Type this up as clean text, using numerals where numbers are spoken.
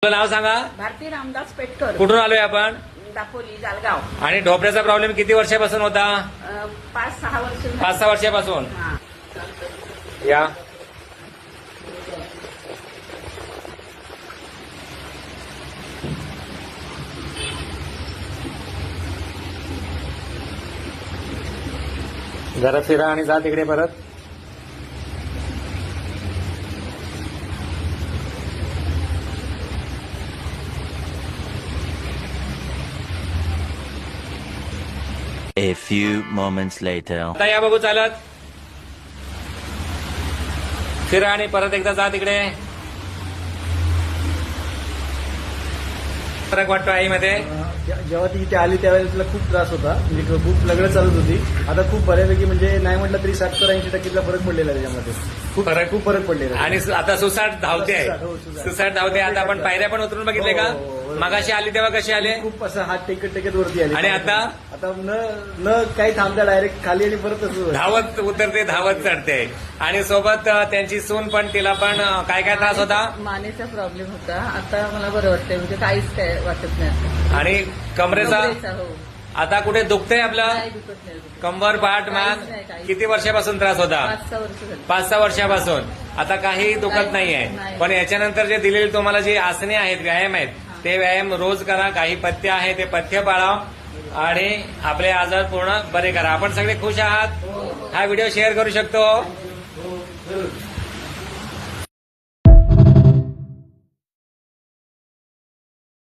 तुझं नाव सांगा. भारती रामदास पेटकर, कुठून आलोय आपण? दापोली, जालगाव. आणि ढोपऱ्याचा प्रॉब्लेम किती वर्षापासून होता? 5-6 वर्ष झाली. 5-6 वर्षापासून. हा. या जरा फिरा आणि जा तिकडे परत. A few moments later. आता या बघू चालत. फिरा आणि परत एकदा जा तिकडे. फरक वाटतो आईमध्ये? जेव्हा ती इथे आली त्यावेळेला तिला खूप त्रास होता, म्हणजे खूप लगडं चालत होती. आता खूप बऱ्यापैकी, म्हणजे नाही म्हटलं तरी 70-80% फरक पडलेला आहे त्याच्यामध्ये. खूप फरक पडलेला आहे. आणि आता सुसाट धावते आहे. हो, सुसाट. सुसाट धावते. आता आपण पायऱ्या पण उतरून बघितले का? हो, हो, हो. मगाशी आली तेव्हा कशी आले? खूप असं हात टेकत वरती आली. आणि आता न काही थांबता डायरेक्ट खाली आणि परत असं धावत उतरते, धावत चढते. आणि सोबत त्यांची सून पण, तिला पण काय काय त्रास होता? मानेचा प्रॉब्लेम होता. आता मला बरं वाटतंय, म्हणजे काहीच काय वाटत नाही. आणि कमरेचा हो. आता कुठे दुखतंय आपलं? काही दुखत नाही. कंबर, पाठ, मान? काहीच. किती वर्षापासून त्रास होता? 5-6 वर्ष झाली. 5-6 वर्षापासून. आता काही दुखत नाहीये. नाही. पण याच्यानंतर जे दिलेली तुम्हाला जी आसने आहेत, व्यायाम आहेत, ते व्यायाम रोज करा. काही पथ्य आहे ते पथ्य पाळा आणि आपले आजार पूर्ण बरे करा. आपण सगळे खुश आहात. हा व्हिडिओ शेअर करू शकतो.